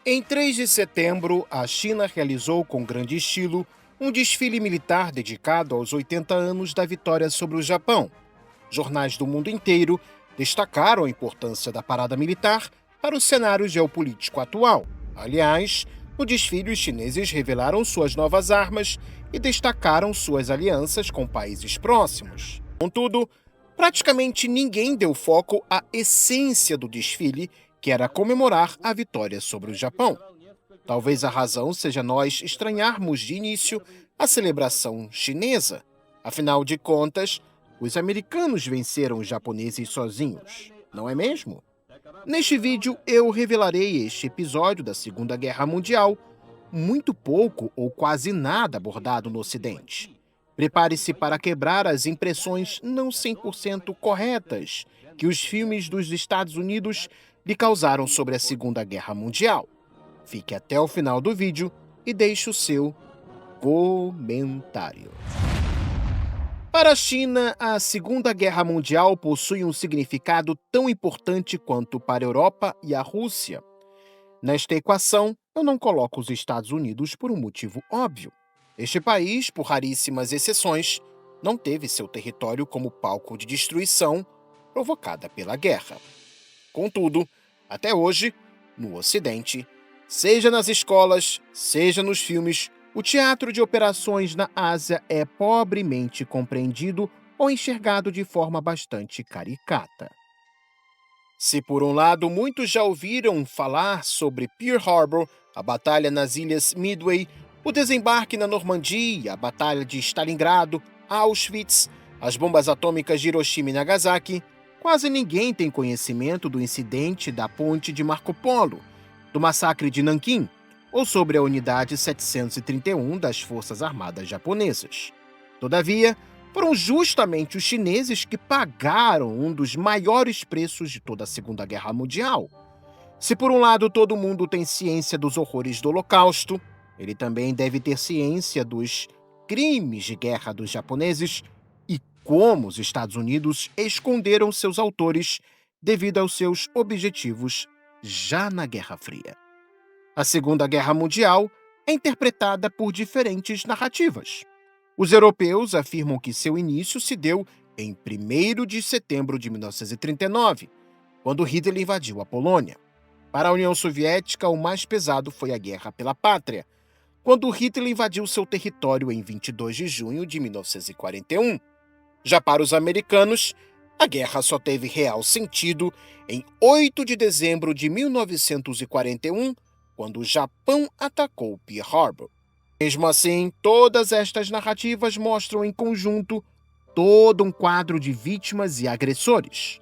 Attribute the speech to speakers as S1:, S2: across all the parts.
S1: Em 3 de setembro, a China realizou com grande estilo um desfile militar dedicado aos 80 anos da vitória sobre o Japão. Jornais do mundo inteiro destacaram a importância da parada militar para o cenário geopolítico atual. Aliás, no desfile, os chineses revelaram suas novas armas e destacaram suas alianças com países próximos. Contudo, praticamente ninguém deu foco à essência do desfile, que era comemorar a vitória sobre o Japão. Talvez a razão seja nós estranharmos de início a celebração chinesa. Afinal de contas, os americanos venceram os japoneses sozinhos, não é mesmo? Neste vídeo, eu revelarei este episódio da Segunda Guerra Mundial, muito pouco ou quase nada abordado no Ocidente. Prepare-se para quebrar as impressões não 100% corretas que os filmes dos Estados Unidos lhe causaram sobre a Segunda Guerra Mundial. Fique até o final do vídeo e deixe o seu comentário. Para a China, a Segunda Guerra Mundial possui um significado tão importante quanto para a Europa e a Rússia. Nesta equação, eu não coloco os Estados Unidos por um motivo óbvio. Este país, por raríssimas exceções, não teve seu território como palco de destruição provocada pela guerra. Contudo, até hoje, no Ocidente, seja nas escolas, seja nos filmes, o teatro de operações na Ásia é pobremente compreendido ou enxergado de forma bastante caricata. Se por um lado muitos já ouviram falar sobre Pearl Harbor, a batalha nas ilhas Midway, o desembarque na Normandia, a batalha de Stalingrado, Auschwitz, as bombas atômicas de Hiroshima e Nagasaki, quase ninguém tem conhecimento do incidente da ponte de Marco Polo, do massacre de Nanquim, ou sobre a unidade 731 das Forças Armadas Japonesas. Todavia, foram justamente os chineses que pagaram um dos maiores preços de toda a Segunda Guerra Mundial. Se por um lado todo mundo tem ciência dos horrores do Holocausto, ele também deve ter ciência dos crimes de guerra dos japoneses e como os Estados Unidos esconderam seus autores devido aos seus objetivos já na Guerra Fria. A Segunda Guerra Mundial é interpretada por diferentes narrativas. Os europeus afirmam que seu início se deu em 1º de setembro de 1939, quando Hitler invadiu a Polônia. Para a União Soviética, o mais pesado foi a Guerra pela Pátria, quando Hitler invadiu seu território em 22 de junho de 1941. Já para os americanos, a guerra só teve real sentido em 8 de dezembro de 1941, quando o Japão atacou Pearl Harbor. Mesmo assim, todas estas narrativas mostram em conjunto todo um quadro de vítimas e agressores.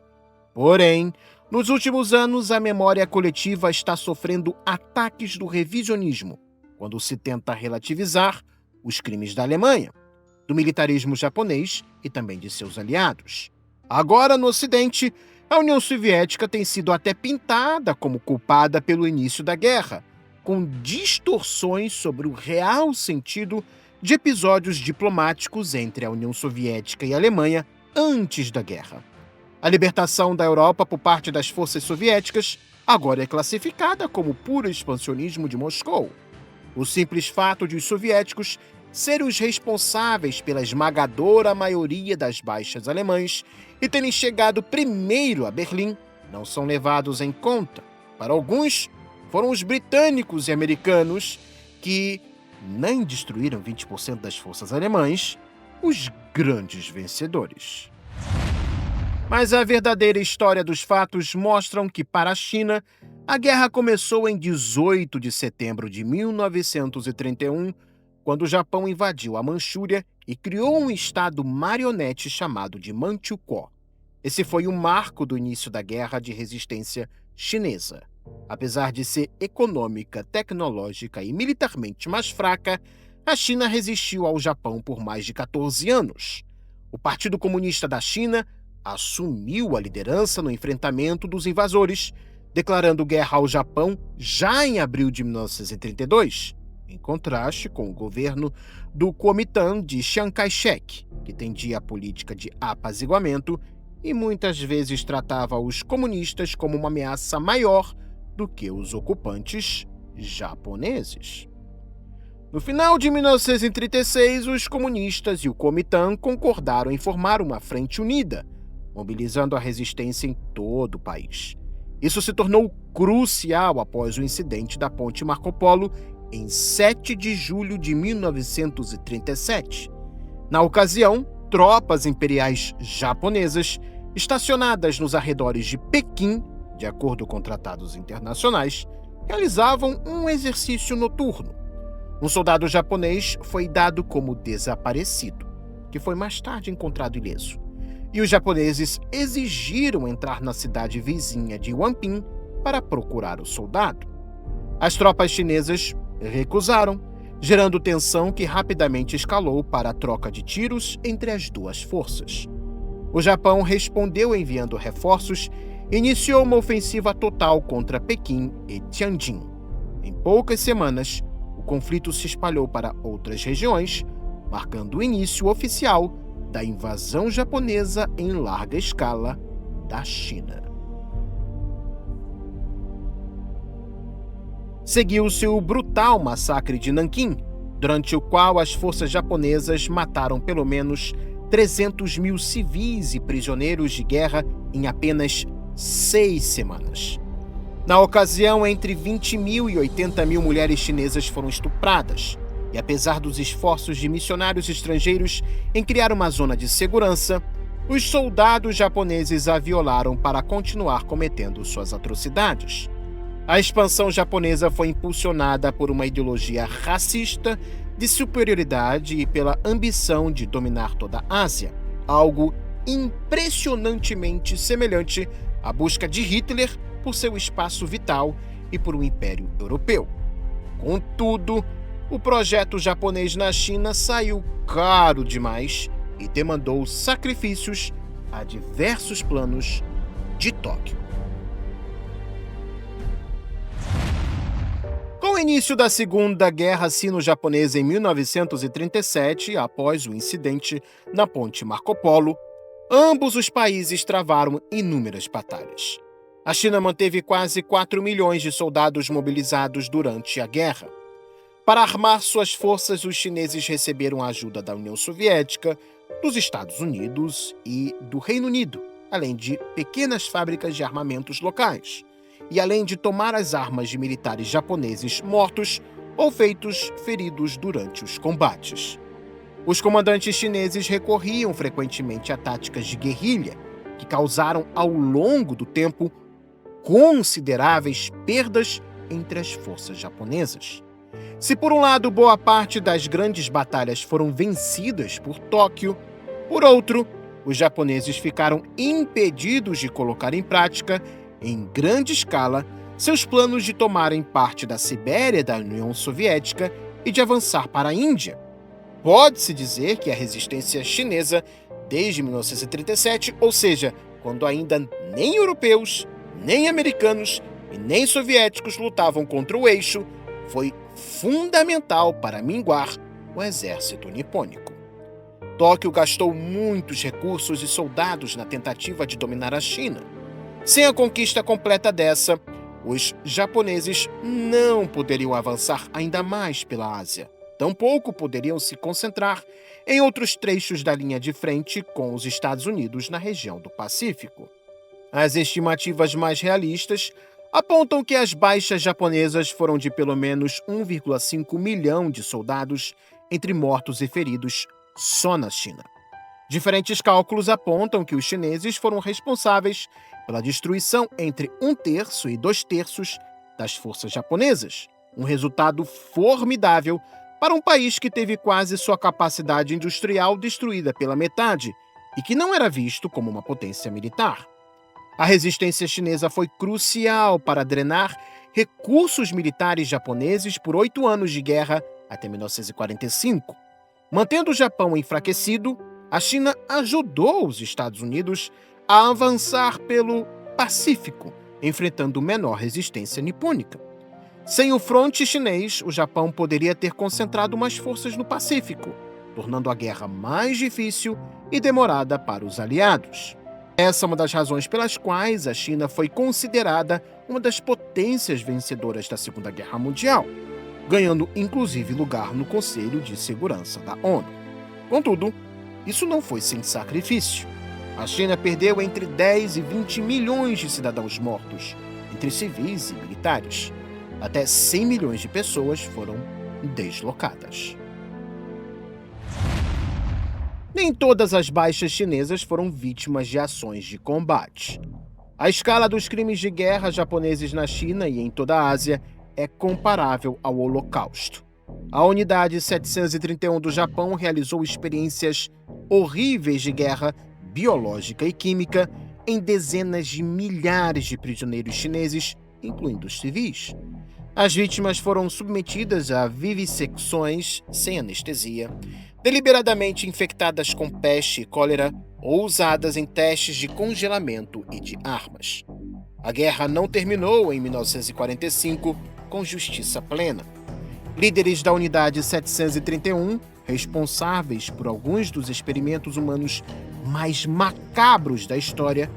S1: Porém, nos últimos anos, a memória coletiva está sofrendo ataques do revisionismo, quando se tenta relativizar os crimes da Alemanha, do militarismo japonês e também de seus aliados. Agora, no Ocidente, a União Soviética tem sido até pintada como culpada pelo início da guerra, com distorções sobre o real sentido de episódios diplomáticos entre a União Soviética e a Alemanha antes da guerra. A libertação da Europa por parte das forças soviéticas agora é classificada como puro expansionismo de Moscou. O simples fato de os soviéticos serem os responsáveis pela esmagadora maioria das baixas alemãs e terem chegado primeiro a Berlim não são levados em conta. Para alguns, foram os britânicos e americanos que nem destruíram 20% das forças alemãs, os grandes vencedores. Mas a verdadeira história dos fatos mostram que, para a China, a guerra começou em 18 de setembro de 1931, quando o Japão invadiu a Manchúria e criou um estado marionete chamado de Manchukuo. Esse foi o marco do início da Guerra de Resistência Chinesa. Apesar de ser econômica, tecnológica e militarmente mais fraca, a China resistiu ao Japão por mais de 14 anos. O Partido Comunista da China assumiu a liderança no enfrentamento dos invasores, declarando guerra ao Japão já em abril de 1932, em contraste com o governo do Kuomintang de Chiang Kai-shek, que tendia a política de apaziguamento e muitas vezes tratava os comunistas como uma ameaça maior do que os ocupantes japoneses. No final de 1936, os comunistas e o Kuomintang concordaram em formar uma frente unida, mobilizando a resistência em todo o país. Isso se tornou crucial após o incidente da Ponte Marco Polo em 7 de julho de 1937. Na ocasião, tropas imperiais japonesas, estacionadas nos arredores de Pequim, de acordo com tratados internacionais, realizavam um exercício noturno. Um soldado japonês foi dado como desaparecido, que foi mais tarde encontrado ileso. E os japoneses exigiram entrar na cidade vizinha de Wanping para procurar o soldado. As tropas chinesas recusaram, gerando tensão que rapidamente escalou para a troca de tiros entre as duas forças. O Japão respondeu enviando reforços e iniciou uma ofensiva total contra Pequim e Tianjin. Em poucas semanas, o conflito se espalhou para outras regiões, marcando o início oficial da invasão japonesa em larga escala da China. Seguiu-se o brutal massacre de Nanquim, durante o qual as forças japonesas mataram pelo menos 300 mil civis e prisioneiros de guerra em apenas 6 semanas. Na ocasião, entre 20 mil e 80 mil mulheres chinesas foram estupradas, e apesar dos esforços de missionários estrangeiros em criar uma zona de segurança, os soldados japoneses a violaram para continuar cometendo suas atrocidades. A expansão japonesa foi impulsionada por uma ideologia racista de superioridade e pela ambição de dominar toda a Ásia, algo impressionantemente semelhante à busca de Hitler por seu espaço vital e por um império europeu. Contudo, o projeto japonês na China saiu caro demais e demandou sacrifícios a diversos planos de Tóquio. Com o início da Segunda Guerra Sino-Japonesa em 1937, após o incidente na Ponte Marco Polo, ambos os países travaram inúmeras batalhas. A China manteve quase 4 milhões de soldados mobilizados durante a guerra. Para armar suas forças, os chineses receberam a ajuda da União Soviética, dos Estados Unidos e do Reino Unido, além de pequenas fábricas de armamentos locais, e além de tomar as armas de militares japoneses mortos ou feridos durante os combates. Os comandantes chineses recorriam frequentemente a táticas de guerrilha, que causaram ao longo do tempo consideráveis perdas entre as forças japonesas. Se por um lado boa parte das grandes batalhas foram vencidas por Tóquio, por outro, os japoneses ficaram impedidos de colocar em prática, em grande escala, seus planos de tomarem parte da Sibéria da União Soviética e de avançar para a Índia. Pode-se dizer que a resistência chinesa, desde 1937, ou seja, quando ainda nem europeus, nem americanos e nem soviéticos lutavam contra o eixo, foi fundamental para minguar o exército nipônico. Tóquio gastou muitos recursos e soldados na tentativa de dominar a China. Sem a conquista completa dessa, os japoneses não poderiam avançar ainda mais pela Ásia. Tampouco poderiam se concentrar em outros trechos da linha de frente com os Estados Unidos na região do Pacífico. As estimativas mais realistas apontam que as baixas japonesas foram de pelo menos 1,5 milhão de soldados entre mortos e feridos só na China. Diferentes cálculos apontam que os chineses foram responsáveis pela destruição entre 1/3 e 2/3 das forças japonesas, um resultado formidável para um país que teve quase sua capacidade industrial destruída pela metade e que não era visto como uma potência militar. A resistência chinesa foi crucial para drenar recursos militares japoneses por 8 anos de guerra até 1945. Mantendo o Japão enfraquecido, a China ajudou os Estados Unidos a avançar pelo Pacífico, enfrentando menor resistência nipônica. Sem o fronte chinês, o Japão poderia ter concentrado mais forças no Pacífico, tornando a guerra mais difícil e demorada para os aliados. Essa é uma das razões pelas quais a China foi considerada uma das potências vencedoras da Segunda Guerra Mundial, ganhando inclusive lugar no Conselho de Segurança da ONU. Contudo, isso não foi sem sacrifício. A China perdeu entre 10 e 20 milhões de cidadãos mortos, entre civis e militares. Até 100 milhões de pessoas foram deslocadas. Nem todas as baixas chinesas foram vítimas de ações de combate. A escala dos crimes de guerra japoneses na China e em toda a Ásia é comparável ao Holocausto. A Unidade 731 do Japão realizou experiências horríveis de guerra biológica e química em dezenas de milhares de prisioneiros chineses, incluindo os civis. As vítimas foram submetidas a vivissecções sem anestesia, deliberadamente infectadas com peste e cólera ou usadas em testes de congelamento e de armas. A guerra não terminou em 1945 com justiça plena. Líderes da Unidade 731, responsáveis por alguns dos experimentos humanos mais macabros da história,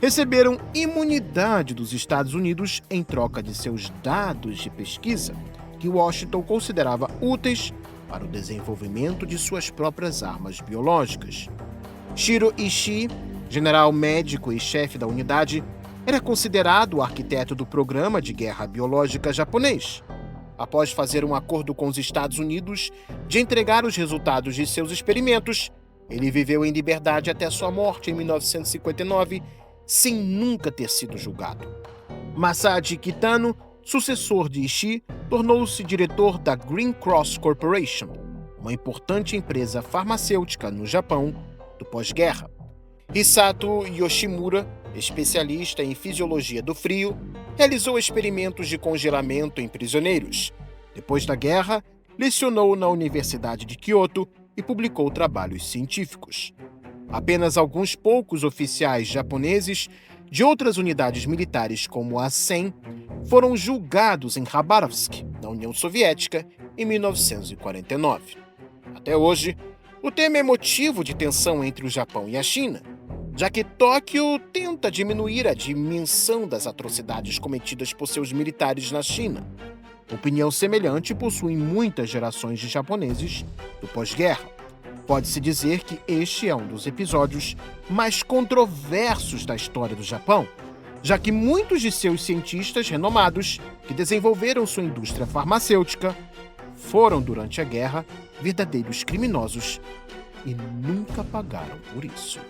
S1: receberam imunidade dos Estados Unidos em troca de seus dados de pesquisa, que Washington considerava úteis para o desenvolvimento de suas próprias armas biológicas. Shiro Ishii, general médico e chefe da unidade, era considerado o arquiteto do programa de guerra biológica japonês. Após fazer um acordo com os Estados Unidos de entregar os resultados de seus experimentos, ele viveu em liberdade até sua morte em 1959, sem nunca ter sido julgado. Masashi Kitano, sucessor de Ishii, tornou-se diretor da Green Cross Corporation, uma importante empresa farmacêutica no Japão do pós-guerra. Hisato Yoshimura, especialista em fisiologia do frio, realizou experimentos de congelamento em prisioneiros. Depois da guerra, lecionou na Universidade de Kyoto e publicou trabalhos científicos. Apenas alguns poucos oficiais japoneses de outras unidades militares, como a 100, foram julgados em Khabarovsk, na União Soviética, em 1949. Até hoje, o tema é motivo de tensão entre o Japão e a China, já que Tóquio tenta diminuir a dimensão das atrocidades cometidas por seus militares na China. Opinião semelhante possuem muitas gerações de japoneses do pós-guerra. Pode-se dizer que este é um dos episódios mais controversos da história do Japão, já que muitos de seus cientistas renomados que desenvolveram sua indústria farmacêutica foram, durante a guerra, verdadeiros criminosos e nunca pagaram por isso.